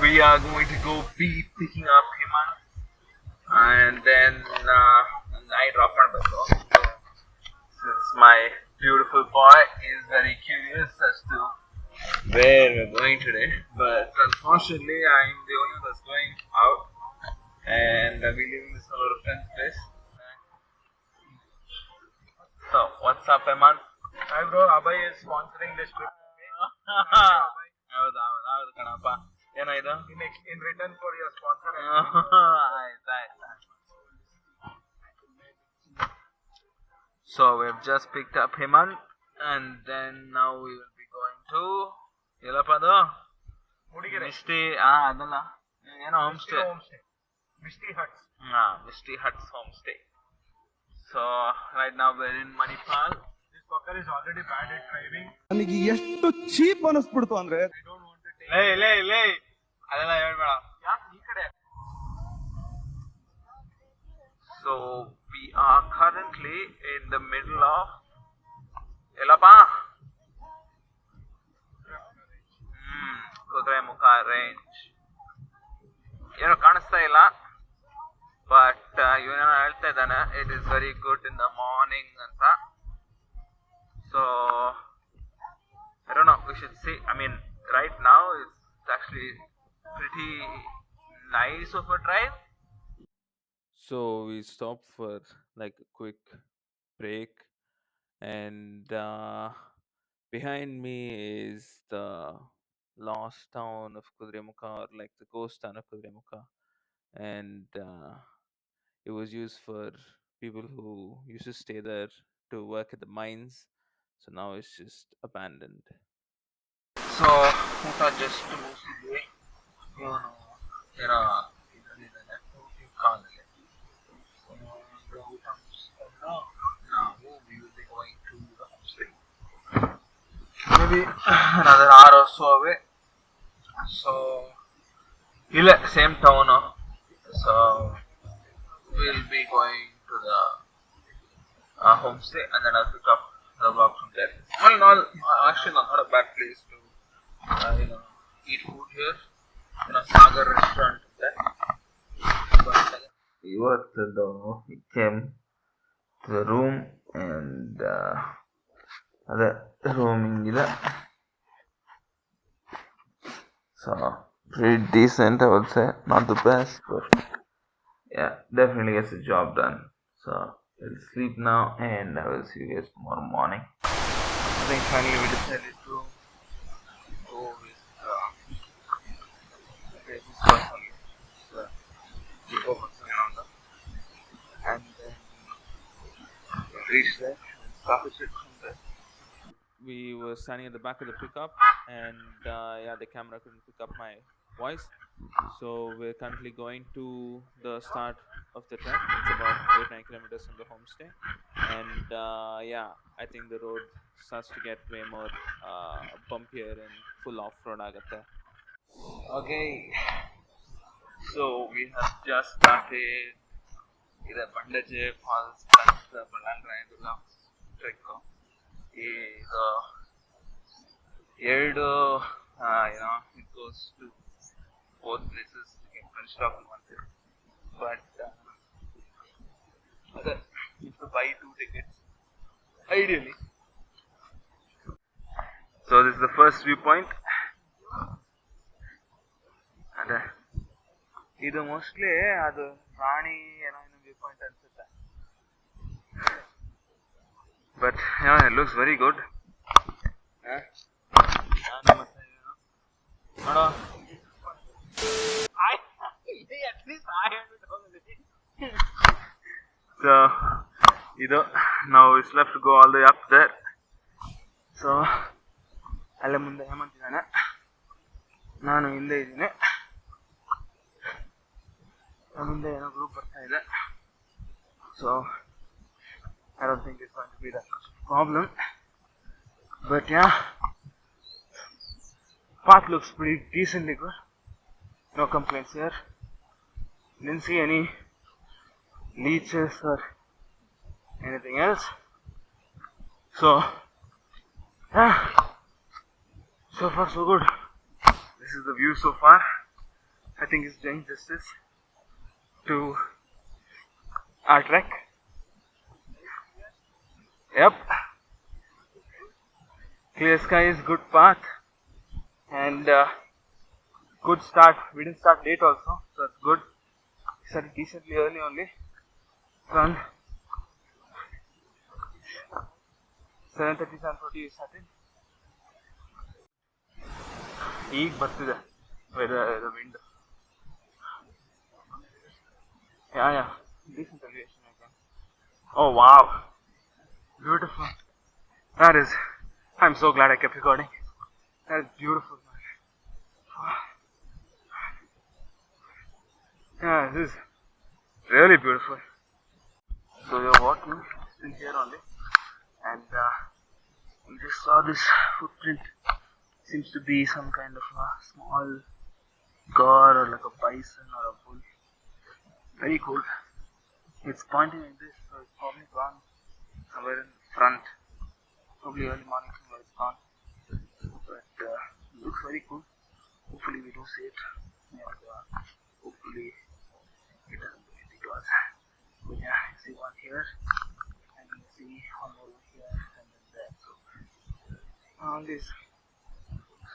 we are going to go be picking up Himan, and then I drop on the go. So since my beautiful boy is very curious as to where we're going today, but unfortunately I'm the only one that's going out, and I'll be leaving this for a friend's place. So what's up, Himan? Hi bro, Abhay is sponsoring this trip. ಹೌದು ಕಣಪ್ಪ, ಏನಾಯ್ತು? In return for your sponsor. ಆಯ್ತು. So we've just picked up Hemant, and then now we will be going to ಎಲ್ಲಪ್ಪ ಅದು Misty ಅದಲ್ಲ ಏನೋ home stay, Misty Huts. Misty Huts home stay. So right now we're in Manipal. This fucker is already bad at driving. ನನಗೆ ಎಷ್ಟು cheap ಅನಿಸ್ಬಿಡ್ತು ಅಂದ್ರೆ I don't want to take. ಲೇ ಅದೆಲ್ಲ ಹೇಳ್ಬೇಡ. ಯಾಕೆ ಈ ಕಡೆ? So we are currently in the middle of ಎಲ್ಲಪ್ಪ ಕುದುರೆಮುಖ ರೇಂಜ್. ಏನೋ ಕಾಣಿಸ್ತಾ ಇಲ್ಲ, ಬಟ್ ಇವನೇನೋ ಹೇಳ್ತಾ ಇದ್ದಾನೆ it is very good in the morning ಅಂತ. So I don't know, we should see. I mean, right now it's actually pretty nice of a drive. So we stopped for like a quick break, and behind me is the lost town of Kudremukha, or like the ghost town of Kudremukha, and it was used for people who used to stay there to work at the mines. So now it's just abandoned. So ಊಟ just ಮುಗಿಸಿದ್ವಿ. ಇವನು ಏನೋ ಇದರಲ್ಲಿದ್ದಾನೆ ಕಾಲಲ್ಲಿ. ಊಟ ಮುಗಿಸ್ಕೊಂಡು ನಾವು we will be going to the homestay. Maybe another hour or so away. So ಇಲ್ಲ same town. So we'll be going to the homestay, and then I'll pick up the vlog from there. Well, actually not a bad place to eat food here. Sagar restaurant there. But ಇವತ್ತು we came to the room, and ಅದೇ rooming ಇದೆ. So pretty decent, I would say. Not the best, but yeah, definitely gets the job done. So I'll sleep now, and I will see you guys tomorrow morning. I think finally we decided to go with this person. So we go around them, and then reach there and start the trip from there. We were standing at the back of the pickup, and the camera couldn't pick up my voice, so we're currently going to the start of the trek. It's about 8-9 kilometers from the homestay, and I think the road starts to get way more bumpier and full off-road agata. Okay, so we have just started either Bandaje Falls plus the Ballandra trek. ಇದು ಎರಡು it goes to both places. You can finish it off in one trip, but you have to buy 2 tickets ideally. So this is the first viewpoint, and ಇದು mostly ಅದು ರಾಣಿ ಏನೋ viewpoint ಅನ್ಸುತ್ತೆ. But yeah, it looks very good. So now it's left to go all the way up there. So ಅಲ್ಲೇ ಮುಂದೆ ಹೇಮಂತಿದ್ದಾನೆ, ನಾನು ಹಿಂದೆ ಇದ್ದೀನಿ. ನಮ್ಮಿಂದ ಏನೋ ಗ್ರೂಪ್ ಬರ್ತಾ ಇದೆ. So I don't think it's going to be that much of a problem. But yeah, path looks pretty decently good. No complaints here. Didn't see any leeches or anything else. So yeah, so far so good. This is the view so far. I think is doing justice to our trek. Yep. Clear skies, good path, and good start. We didn't start late also, so that's good. We started decently early only. Around 7:30, 7:40 we started. ಈಗ ಬರ್ತಿದೆ the wind. Yeah, decent elevation again. Oh wow, beautiful. That is. I'm so glad I kept recording. That is beautiful, man. Yeah, this is really beautiful. So you're walking in here only, and we just saw this footprint. Seems to be some kind of a small goat or like a bison or a bull. Very cool. It's pointing like this, so it's probably gone somewhere in front. Probably early morning somewhere it's gone. But looks very cool. Hopefully we do see it. And hopefully it doesn't do anything to us. But yeah, I see one here. And you see one over here and then there. So all these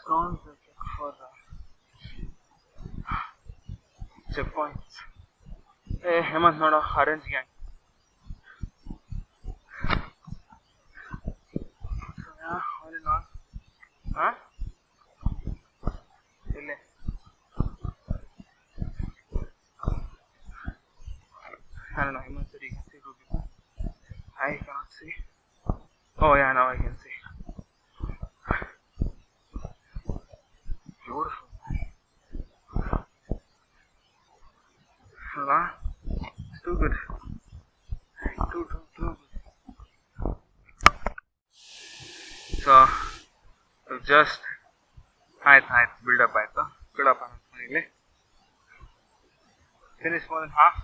stones are kept for checkpoints. Hey, Hemant, not a orange gang. So yeah, all in all. Huh? Really? I don't know, Hemant said you can see two people. I cannot see. Oh yeah, now I can see. Beautiful. Huh? It's too good. Too good. So, just ಆಯ್ತು build up ಆಯ್ತು build up ಇಲ್ಲಿ finished more than half.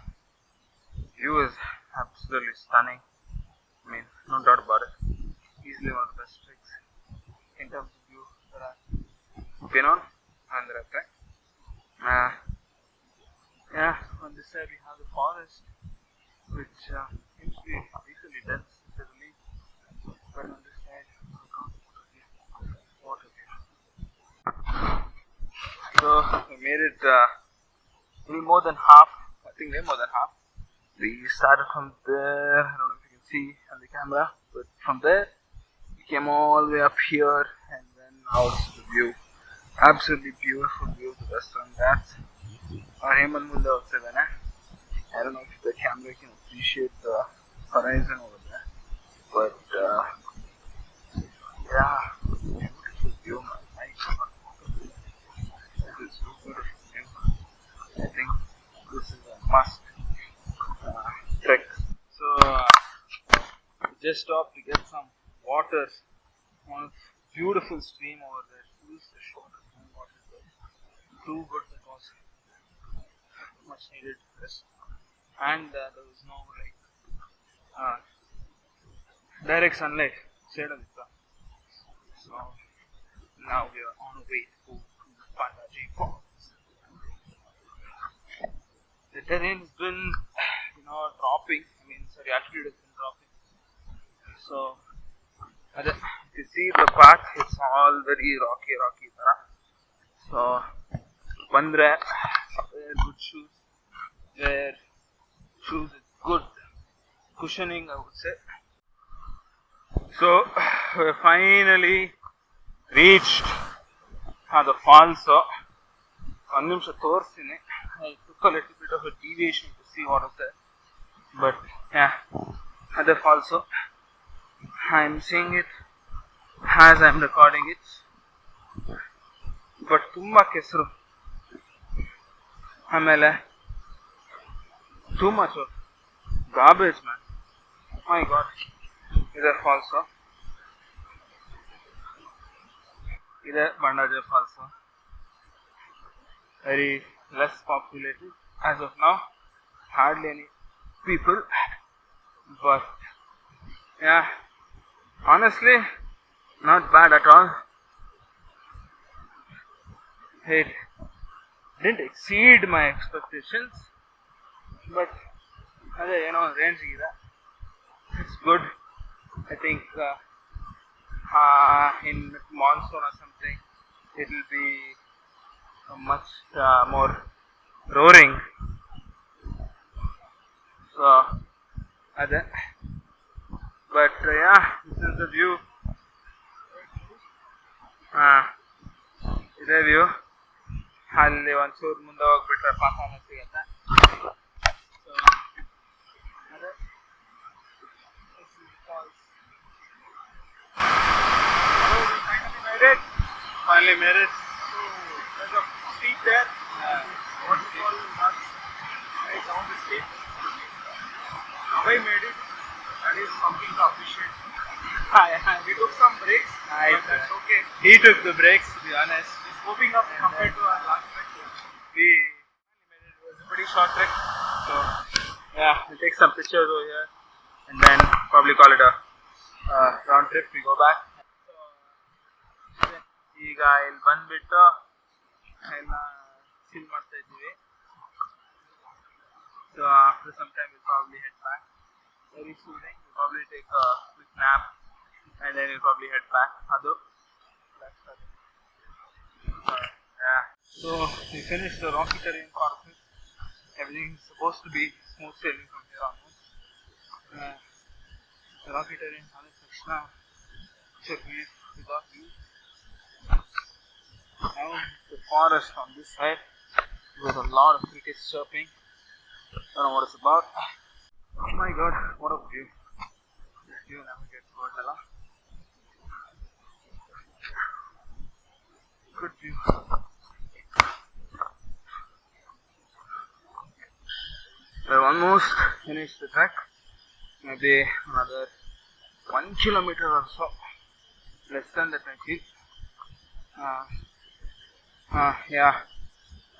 View is absolutely stunning. I mean, no doubt about it. Easily one of the best tricks in terms of view that I've been on and that I've tried. Yeah, on this side we have the forest, which seems to be decently dense to the leaf. But on this side, water view. So we made it maybe more than half. I think way more than half. We started from there. I don't know if you can see on the camera, but from there we came all the way up here and then out to the view. Absolutely beautiful view. The restaurant that's our Hemant Munde ಹೋಗ್ತಿದ್ದಾನೆ. I don't know if the camera can appreciate the horizon over there, but yeah, beautiful view, man. This is so beautiful view. I think this is a must trek. So just stopped to get some water on a beautiful stream over there. This is short water. Too good because much needed rest. And there was no like direct sunlight shade of the sun. So now we are on our way to Pandaji Falls. The terrain has been, dropping. I mean, sorry, altitude has been dropping. So if you see the path, it's all very rocky. So bandre wear good shoes. Wear shoes with good cushioning, I would say. So we finally reached the falls. So one ನಿಮಿಷ ತೋರಿಸ್ತೀನಿ. I took a little bit of a deviation to see what was there, but yeah, other falls. So I'm seeing it as I'm recording it, but ತುಂಬಾ ಕೆಸರು. ಆಮೇಲೆ too much of garbage, man. My God, ಇದೆ falls. ಇದೆ Bandaje Falls. Very less populated as of now, hardly any people, but yeah, honestly not bad at all. It didn't exceed my expectations, but range it's good. I think in monsoon or something, it will be much more roaring. So, other, but yeah, this is the view. Uh, ಇದೇ view. ಅಲ್ಲಿ ಒಂಚೂರು ಮುಂದೆ ಹೋಗ್ಬಿಟ್ರೆ ಪಾತಾಳ ಸಿಗತ್ತೆ. So, ಅದೇ finally made it. So, there's a steep there. Waterfall runs right down the steep. Abhay made it. That is something to appreciate. We took some breaks, but that's okay. He took the breaks, to be honest. It's moving up compared to our last trek. We made it. It was a pretty short trek. So, yeah, we'll take some pictures over here and then probably call it a round trip. We go back. ಈಗ ಇಲ್ಲಿ ಬಂದ್ಬಿಟ್ಟು ಎಲ್ಲ chill ಮಾಡ್ತಾ ಇದ್ದೀವಿ. So after some time we'll probably head back. Very soothing. We'll probably take a quick nap and then we'll probably head back. Adu. Yeah. So we finished the rocky terrain part. Everything's supposed to be smooth sailing from here onwards. The rocky terrain on the Krishna. Check without view. Now the forest on this side with a lot of crickets chirping. I don't know what it's about. Oh my god, what a view. This view never gets old, Ella. Good view. We're almost finished the trek. Maybe another 1 kilometer or so. Less than that, I feel. Yeah,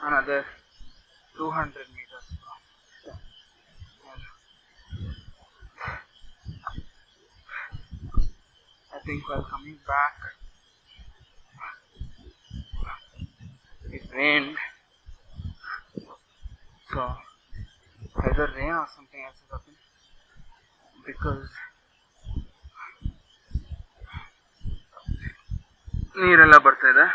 another 200 meters. I think while coming back, it rained. So, either rain or something else has happened. Because ನೀರೆಲ್ಲ ಬರ್ತಾ ಇದೆ.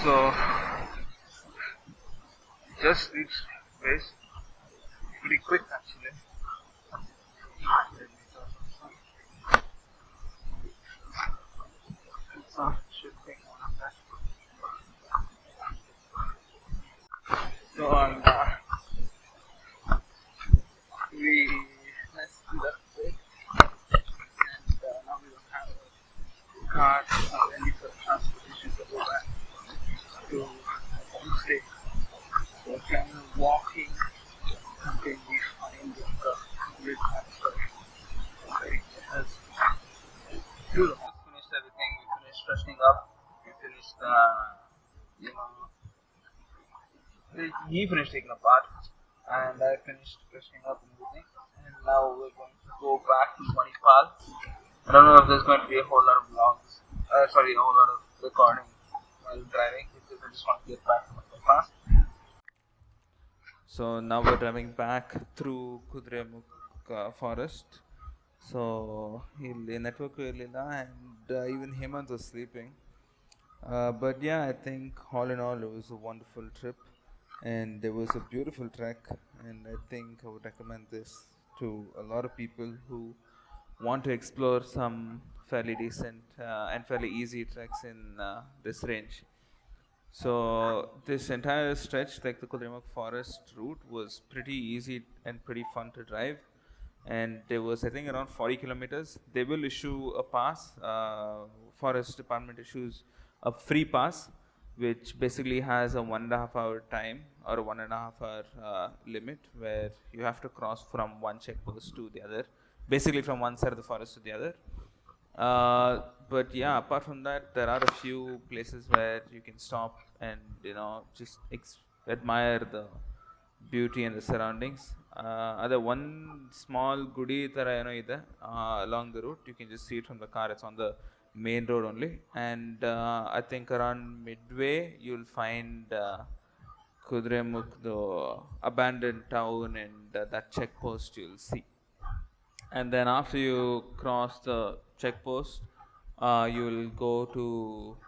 So, just reached base pretty quick actually. So, and we messed it up quick, and now we don't have a car or any sort of transportation to go back to homestay. So, kind of walking until we find the complete answer. As we finished everything, we finished freshening up, we finished, he finished taking a bath, and I finished freshening up and everything, and now we're going to go back to Manipal. I don't know if there's going to be a whole lot of vlogs, a whole lot of recording while driving, because I just want to get back to Manipal fast. So now we're driving back through Kudremukh forest. So ಇಲ್ಲಿ network ಇರಲಿಲ್ಲ and even Hemant was sleeping. But yeah, I think all in all it was a wonderful trip and it was a beautiful trek, and I think I would recommend this to a lot of people who want to explore some fairly decent and fairly easy treks in this range. So this entire stretch, like the Kudremukh forest route, was pretty easy and pretty fun to drive. And there was, I think, around 40 kilometers. They will issue a pass. Forest department issues a free pass, which basically has a 1.5 hour time or a 1.5 hour limit, where you have to cross from one checkpost to the other, basically from one side of the forest to the other. But yeah, apart from that, there are a few places where you can stop and just admire the beauty and the surroundings. ಅದೇ one small gudi ಥರ ಏನೋ ಇದೆ along the route. You can just see it from the car. It's on the main road only. And I think around midway you'll find Kudremukh, the abandoned town, and that checkpost you'll see. And then after you cross the checkpost, you will go to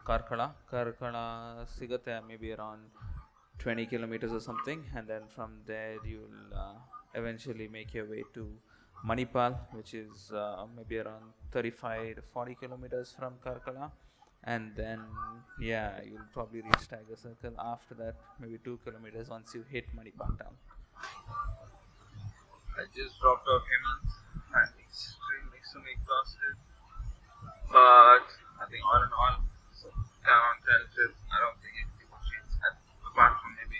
Karkala. Karkala sigate maybe around 20 kilometers or something, and then from there you'll eventually make your way to Manipal, which is maybe around 35 to 40 kilometers from Karkala. And then yeah, you'll probably reach Tiger Circle after that, maybe 2 kilometers once you hit Manipal town. I just dropped off Hemant and he's right next to me exhausted. But I think all in all, so down 10 trip, I don't think anything will change. Apart from maybe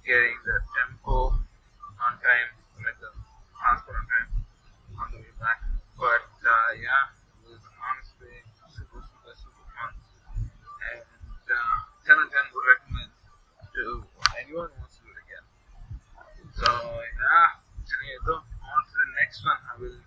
getting the tempo on time, like the transport on time on the way back. But yeah, it was honestly super, super, super fun. And 10 on 10 would recommend to anyone who wants to do it again. So yeah, on to the next one. I will